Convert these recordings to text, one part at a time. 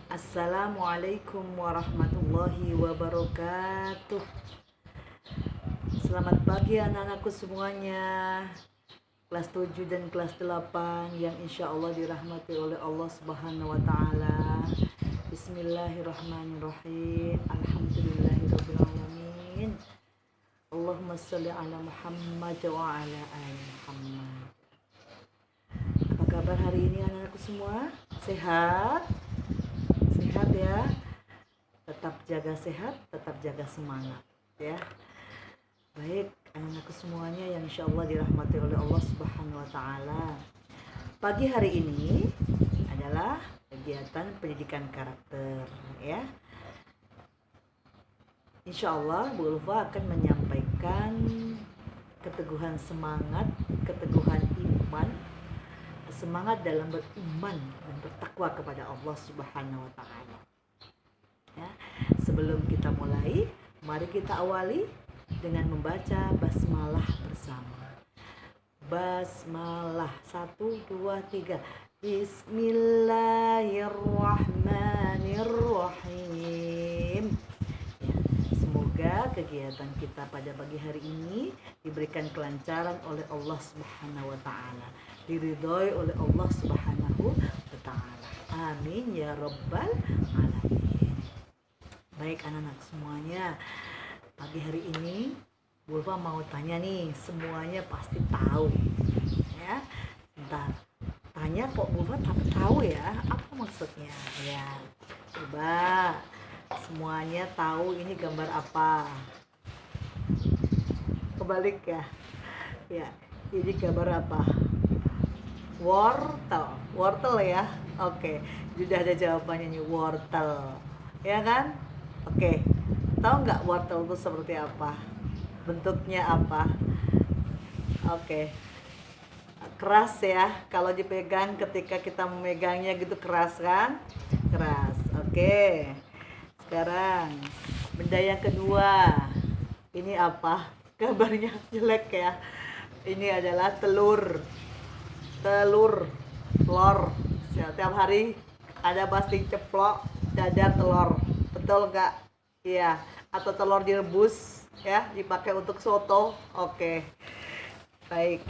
Assalamualaikum warahmatullahi wabarakatuh. Selamat pagi anak-anakku semuanya. Kelas 7 dan kelas 8 yang insya Allah dirahmati oleh Allah Subhanahu wa Ta'ala. Bismillahirrahmanirrahim. Alhamdulillahirrahmanirrahim. Allahumma salli ala Muhammad wa ala ali Muhammad. Apa kabar hari ini anak-anakku semua? Sehat? Sehat ya, tetap jaga sehat, tetap jaga semangat ya. Baik anak-anakku semuanya yang insya Allah dirahmati oleh Allah Subhanahu wa Ta'ala. Pagi hari ini adalah kegiatan pendidikan karakter ya. Insya Allah Bu Ulfa akan menyampaikan keteguhan semangat, keteguhan iman, semangat dalam beriman dan bertakwa kepada Allah Subhanahu wa Ta'ala. Ya, sebelum kita mulai, mari kita awali dengan membaca basmalah bersama. Basmalah 1 2 3. Bismillahirrahmanirrahim. Semoga kegiatan kita pada pagi hari ini diberikan kelancaran oleh Allah Subhanahu wa Ta'ala, diridhoi oleh Allah Subhanahu wa Ta'ala. Amin ya rabbal alamin. Baik anak-anak semuanya, pagi hari ini Bu Ulfa mau tanya nih, semuanya pasti tahu ya. Bentar, tanya kok Bu Ulfa tapi tahu ya, apa maksudnya ya. Coba semuanya tahu ini gambar apa? Kebalik ya. Ya, ini gambar apa? Wortel. Wortel ya. Oke, sudah ada jawabannya nih, wortel. Ya kan? Oke. Tahu nggak wortel itu seperti apa? Bentuknya apa? Oke. Keras ya. Kalau dipegang, ketika kita memegangnya gitu keras kan? Keras. Oke. Sekarang benda yang kedua. Ini apa? Gambarnya jelek ya. Ini adalah telur. Telur. Setiap hari ada pasti ceplok dadar telur. Betul nggak? Iya. Atau telur direbus ya, dipakai untuk soto. Oke. Baik.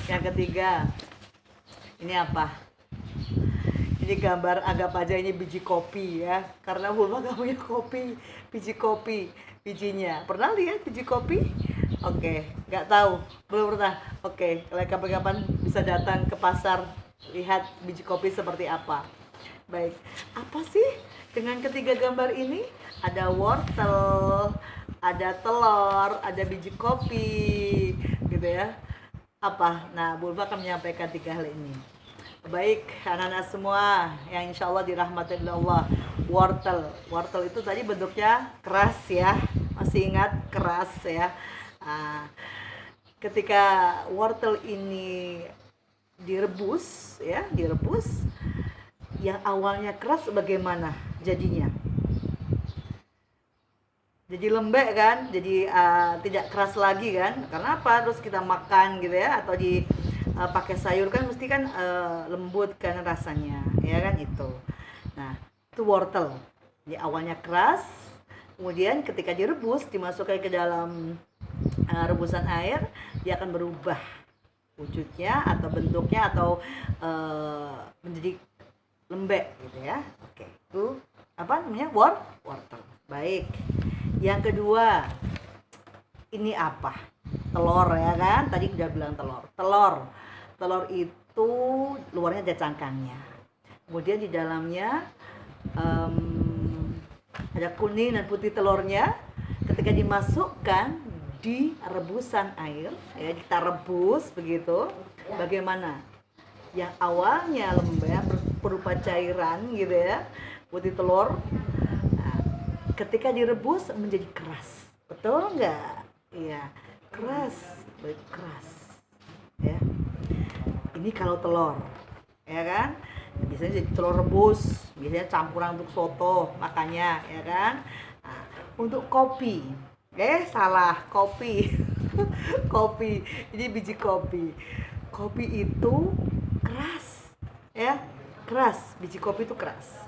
Yang ketiga. Ini apa? Ini gambar, anggap aja ini biji kopi ya, karena Hulma gak punya kopi, biji kopi, bijinya. Pernah lihat biji kopi? Oke, nggak tahu, belum pernah. Oke, kalau kapan-kapan bisa datang ke pasar, lihat biji kopi seperti apa. Baik, apa sih dengan ketiga gambar ini? Ada wortel, ada telur, ada biji kopi, gitu ya. Apa? Nah, Bu Ulfa akan menyampaikan 3 hal ini. Baik anak-anak semua yang insya Allah dirahmati oleh Allah. Wortel itu tadi bentuknya keras ya, masih ingat keras ya. Ketika wortel ini direbus ya, yang awalnya keras bagaimana jadinya? Jadi lembek kan, jadi tidak keras lagi kan? Karena apa? Terus kita makan gitu ya, atau pakai sayur kan mesti kan lembut kan rasanya ya kan itu. Nah itu wortel, jadi awalnya keras, kemudian ketika direbus dimasukkan ke dalam rebusan air, dia akan berubah wujudnya atau bentuknya atau menjadi lembek gitu ya. Oke, itu apa namanya? Wortel. Baik, yang kedua ini apa? Telur ya kan, tadi udah bilang telur itu luarnya ada cangkangnya, kemudian di dalamnya ada kuning dan putih telurnya. Ketika dimasukkan di rebusan air ya, kita rebus begitu, bagaimana? Yang awalnya lembek berupa cairan gitu ya, putih telur, nah, ketika direbus menjadi keras. Betul nggak? Iya, keras ya. Ini kalau telur ya kan, biasanya jadi telur rebus, biasanya campuran untuk soto makanya ya kan. Nah, untuk kopi salah, kopi kopi, ini biji kopi itu keras ya, keras, biji kopi itu keras.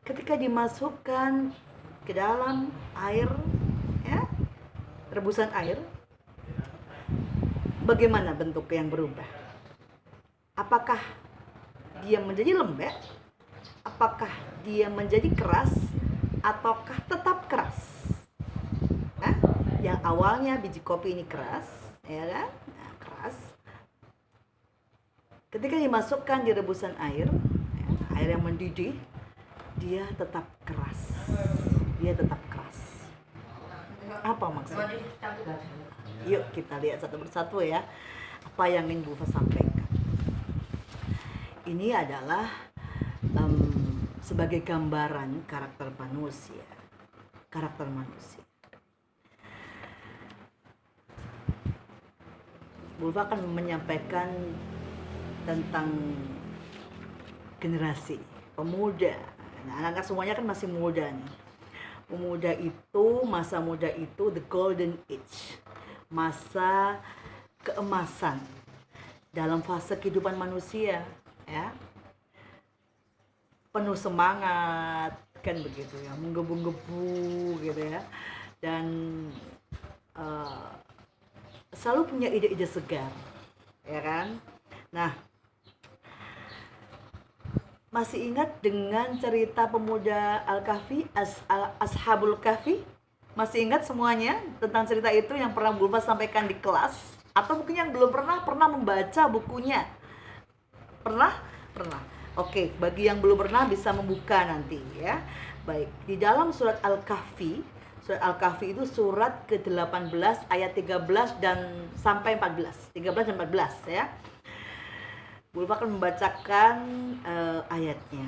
ketika dimasukkan ke dalam air, ya, rebusan air, bagaimana bentuk yang berubah? Apakah dia menjadi lembek? Apakah dia menjadi keras? Ataukah tetap keras? Nah, yang awalnya biji kopi ini keras, ya kan? Nah, keras. Ketika dimasukkan di rebusan air, ya, air yang mendidih, dia tetap keras. Dia tetap keras. Apa maksudnya? Yuk kita lihat satu persatu ya, apa yang ingin Bu Fa sampaikan. Ini adalah sebagai gambaran karakter manusia. Karakter manusia. Bu Fa akan menyampaikan tentang generasi pemuda. Nah, anak-anak semuanya kan masih muda nih. Pemuda itu, masa muda itu the golden age, masa keemasan dalam fase kehidupan manusia, ya, penuh semangat kan begitu ya, menggebu-gebu gitu ya, dan selalu punya ide-ide segar, ya kan. Nah, masih ingat dengan cerita pemuda Al-Kahfi, Ashabul Kahfi? Masih ingat semuanya tentang cerita itu yang pernah Bu Fa sampaikan di kelas? Atau mungkin yang belum pernah membaca bukunya? Pernah? Pernah. Oke, bagi yang belum pernah bisa membuka nanti ya. Baik, di dalam surat Al-Kahfi itu surat ke-18 ayat 13 dan sampai 14. 13 dan 14 ya. Bu Fa akan membacakan ayatnya.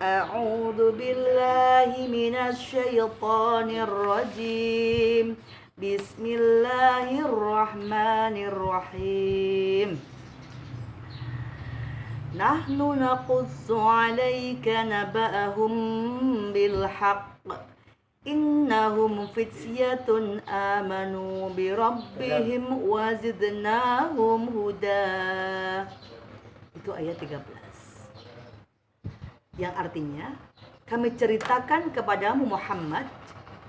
A'udzu billahi minasyaitonir rajim. Bismillahirrahmanirrahim. Nahnu naqussu 'alaika naba'ahum bil haqq. Innahum fityatun amanu bi rabbihim wa zidnahum huda. Itu ayat 13. Yang artinya, kami ceritakan kepadamu Muhammad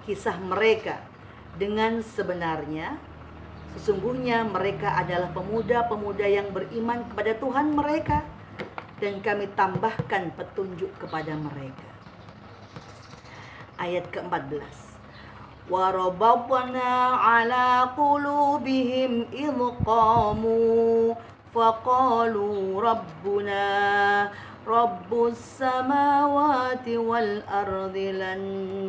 kisah mereka dengan sebenarnya. Sesungguhnya mereka adalah pemuda-pemuda yang beriman kepada Tuhan mereka, dan kami tambahkan petunjuk kepada mereka. Ayat ke-14. Wa rabbana ala qulubihim idh qamu faqalu rabbuna rabbus samawati wal ardi lan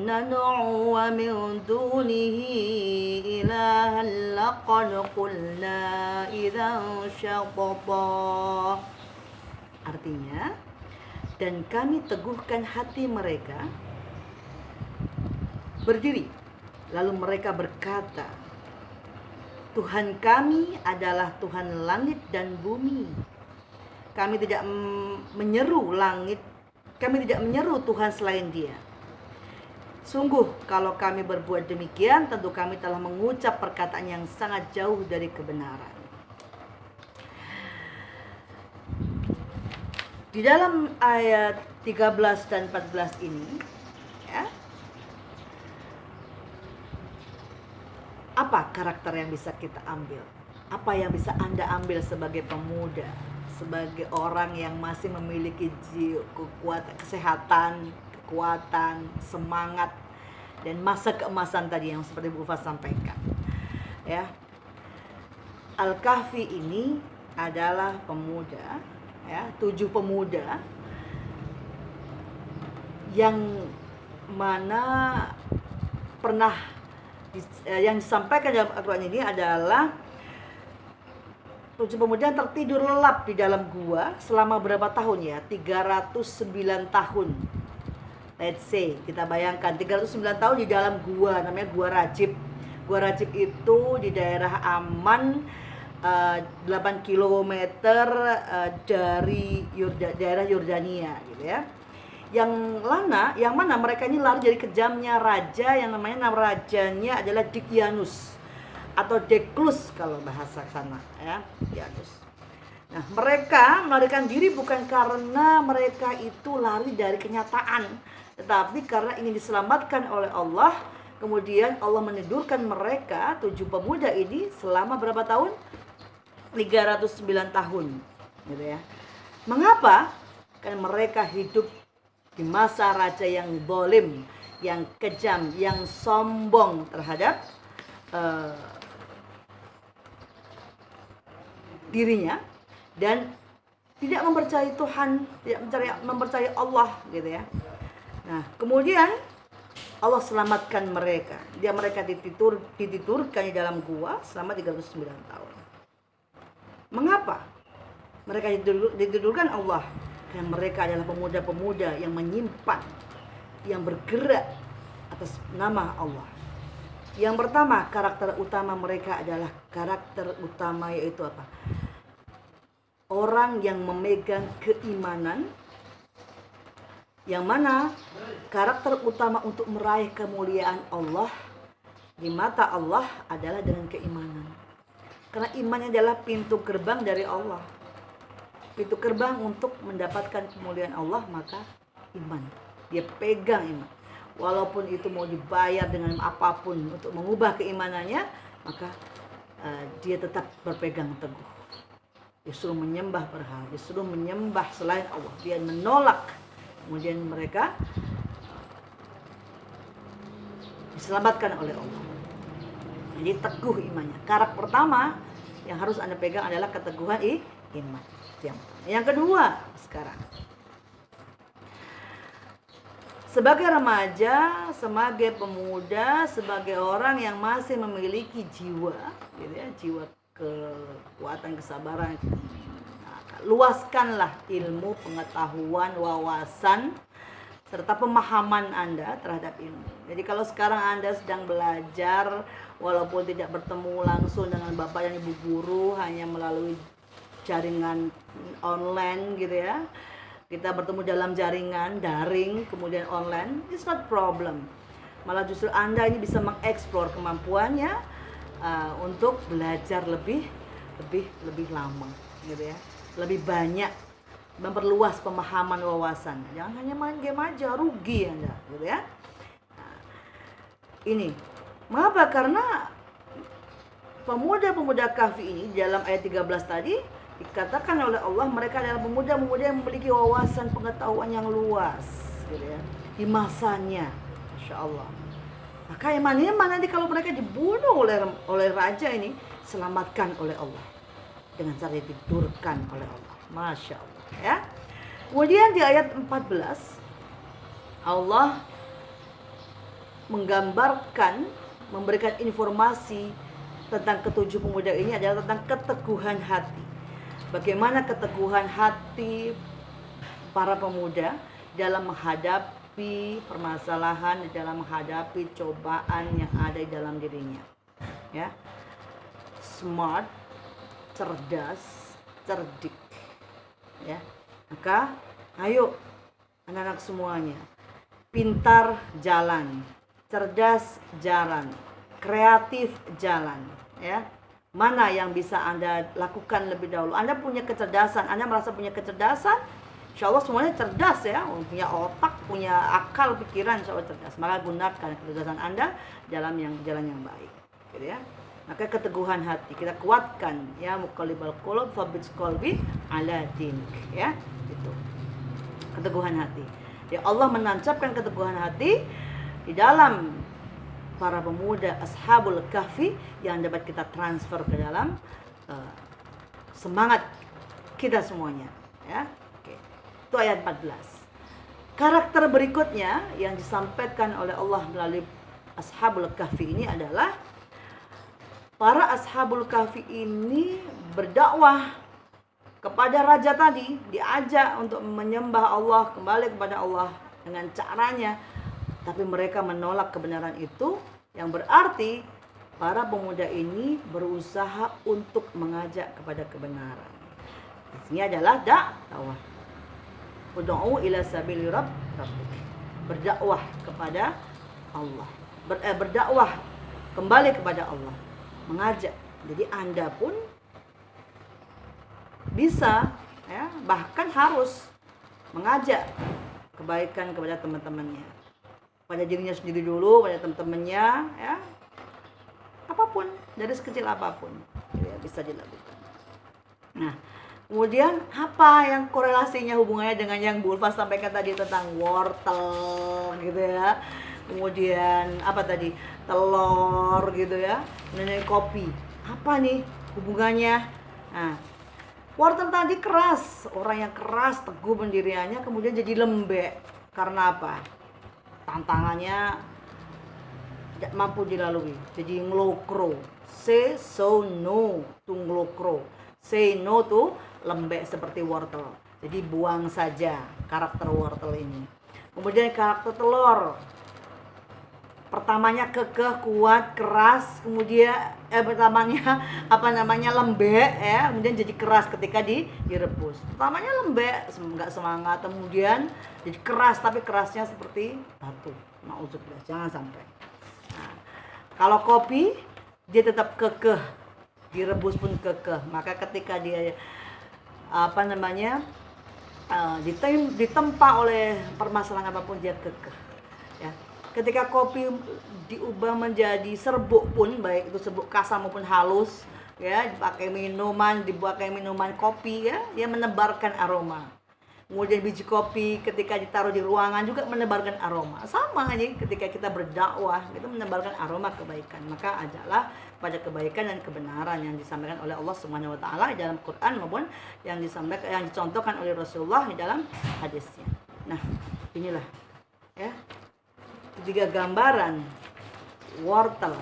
nad'u min dunihi ilahan laqad qulna idzan syatata. Artinya, dan kami teguhkan hati mereka berdiri, lalu mereka berkata, Tuhan kami adalah Tuhan langit dan bumi. Kami tidak menyeru langit, kami tidak menyeru Tuhan selain Dia. Sungguh kalau kami berbuat demikian, tentu kami telah mengucap perkataan yang sangat jauh dari kebenaran. Di dalam ayat 13 dan 14 ini, ya, apa karakter yang bisa kita ambil? Apa yang bisa Anda ambil sebagai pemuda, sebagai orang yang masih memiliki kekuatan, kesehatan, kekuatan, semangat, dan masa keemasan tadi yang seperti Bu Fa sampaikan. Ya, Al-Kahfi ini adalah pemuda, ya, 7 pemuda yang mana pernah yang disampaikan dalam Al-Quran ini adalah 7 pemuda yang tertidur lelap di dalam gua selama berapa tahun ya? 309 tahun. Let's say, kita bayangkan 309 tahun di dalam gua, namanya Gua Rajib. Gua Rajib itu di daerah Aman, 8 km dari daerah Yordania gitu ya. Yang mana mereka ini lari dari kejamnya raja yang namanya, nama rajanya adalah Dicyanus atau Deklus kalau bahasa sana ya, Dicyanus. Nah, mereka melarikan diri bukan karena mereka itu lari dari kenyataan, tetapi karena ingin diselamatkan oleh Allah. Kemudian Allah menidurkan mereka 7 pemuda ini selama berapa tahun? 309 tahun, gitu ya. Mengapa? Karena mereka hidup di masa raja yang zalim, yang kejam, yang sombong terhadap dirinya, dan tidak mempercayai Tuhan, tidak mempercayai Allah, gitu ya. Nah, kemudian Allah selamatkan mereka. Mereka ditidurkan di dalam gua selama 309 tahun. Mengapa mereka ditidurkan Allah? Karena mereka adalah pemuda-pemuda yang menyimpan, yang bergerak atas nama Allah. Yang pertama, karakter utama mereka adalah karakter utama, yaitu apa? Orang yang memegang keimanan, yang mana karakter utama untuk meraih kemuliaan Allah di mata Allah adalah dengan keimanan. Karena iman adalah pintu gerbang dari Allah. Pintu gerbang untuk mendapatkan kemuliaan Allah, maka iman. Dia pegang iman. Walaupun itu mau dibayar dengan apapun untuk mengubah keimanannya, maka dia tetap berpegang teguh. Disuruh menyembah berhala, disuruh menyembah selain Allah, dia menolak. Kemudian mereka diselamatkan oleh Allah. Jadi teguh imannya. Karakter pertama yang harus Anda pegang adalah keteguhan iman. Yang kedua, sekarang sebagai remaja, sebagai pemuda, sebagai orang yang masih memiliki jiwa, gitu ya, jiwa kekuatan, kesabaran, luaskanlah ilmu, pengetahuan, wawasan, serta pemahaman Anda terhadap ilmu. Jadi kalau sekarang Anda sedang belajar, walaupun tidak bertemu langsung dengan Bapak dan Ibu guru, hanya melalui jaringan online, gitu ya, kita bertemu dalam jaringan daring, kemudian online, it's not problem. Malah justru Anda ini bisa mengeksplor kemampuannya untuk belajar lebih lama, gitu ya, lebih banyak, memperluas pemahaman, wawasan. Jangan hanya main game aja, rugi Anda, gitu ya. Nah, ini mengapa? Karena pemuda-pemuda Kahfi ini dalam ayat 13 tadi dikatakan oleh Allah, mereka adalah pemuda-pemuda yang memiliki wawasan pengetahuan yang luas, gitu ya, di masanya. Masya Allah. Maka iman-iman nanti kalau mereka dibunuh oleh raja ini, selamatkan oleh Allah dengan cara ditidurkan oleh Allah. Masya Allah, ya. Kemudian di ayat 14 Allah menggambarkan, memberikan informasi tentang ketujuh pemuda ini adalah tentang keteguhan hati. Bagaimana keteguhan hati para pemuda dalam menghadapi permasalahan, dalam menghadapi cobaan yang ada di dalam dirinya, ya. Smart, cerdas, cerdik, ya. Maka ayo anak-anak semuanya, pintar jalan, cerdas jalan, kreatif jalan, ya. Mana yang bisa Anda lakukan lebih dahulu? Anda punya kecerdasan, Anda merasa punya kecerdasan, insya Allah semuanya cerdas, ya, punya otak, punya akal, pikiran, insya Allah cerdas. Maka gunakan kecerdasan Anda dalam jalan yang baik, gitu ya. Maka keteguhan hati kita kuatkan, ya, muqallibal qulub tsabbit qalbi ala dinik, ya, itu keteguhan hati. Ya, Allah menancapkan keteguhan hati di dalam para pemuda Ashabul Kahfi yang dapat kita transfer ke dalam semangat kita semuanya, ya. Oke. Itu ayat 14. Karakter berikutnya yang disampaikan oleh Allah melalui Ashabul Kahfi ini adalah para Ashabul Kahfi ini berdakwah kepada raja tadi, diajak untuk menyembah Allah, kembali kepada Allah dengan caranya, tapi mereka menolak kebenaran itu, yang berarti para pemuda ini berusaha untuk mengajak kepada kebenaran. Ini adalah dakwah. Ud'u ila sabili rabbik. Berdakwah kepada Allah. Berdakwah kembali kepada Allah. Mengajak. Jadi Anda pun bisa, ya, bahkan harus mengajak kebaikan kepada teman-temannya, pada dirinya sendiri dulu, pada teman-temannya, ya, apapun, dari sekecil apapun, ya, bisa dilakukan. Nah, kemudian apa yang korelasinya hubungannya dengan yang Bu Ulfa sampaikan tadi tentang wortel gitu ya. Kemudian apa tadi? Telur gitu ya. Kemudian kopi. Apa nih hubungannya? Nah, wortel tadi keras, orang yang keras teguh pendiriannya kemudian jadi lembek. Karena apa? Tantangannya tidak mampu dilalui. Jadi ngelokro. Say so no to ngelokro. Say no to lembek seperti wortel. Jadi buang saja karakter wortel ini. Kemudian karakter telur. Pertamanya kekeh, kuat, keras, kemudian pertamanya lembek ya, kemudian jadi keras ketika direbus. Pertamanya lembek, enggak semangat, kemudian jadi keras, tapi kerasnya seperti batu. Nauzubillah, jangan sampai. Nah, kalau kopi dia tetap kekeh, direbus pun kekeh. Maka ketika dia ditempa oleh permasalahan apapun dia kekeh. Ya. Ketika kopi diubah menjadi serbuk pun, baik itu serbuk kasar maupun halus, ya, dibuat minuman kopi, ya, dia menebarkan aroma. Kemudian biji kopi ketika ditaruh di ruangan juga menebarkan aroma. Sama nih ketika kita berdakwah, itu menebarkan aroma kebaikan. Maka ajaklah pada kebaikan dan kebenaran yang disampaikan oleh Allah Subhanahu wa taala dalam Quran maupun yang dicontohkan oleh Rasulullah di dalam hadisnya. Nah, inilah ya. 3 gambaran wortel,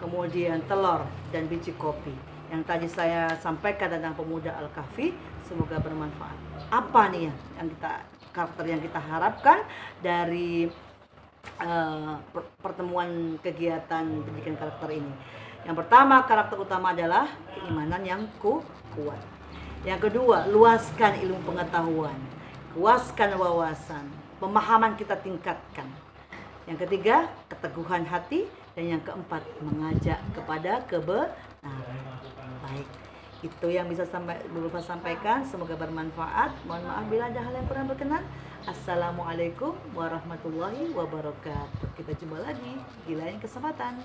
kemudian telur dan biji kopi yang tadi saya sampaikan tentang pemuda Al-Kahfi. Semoga bermanfaat. Apa nih karakter yang kita harapkan dari pertemuan kegiatan pendidikan karakter ini? Yang pertama, karakter utama adalah keimanan yang kuat. Yang kedua, luaskan ilmu pengetahuan, luaskan wawasan, pemahaman kita tingkatkan. Yang ketiga, keteguhan hati. Dan yang keempat, mengajak kepada kebenaran. Baik, itu yang bisa Bu Ulfa sampaikan. Semoga bermanfaat. Mohon maaf bila ada hal yang kurang berkenan. Assalamualaikum warahmatullahi wabarakatuh. Kita jumpa lagi di lain kesempatan.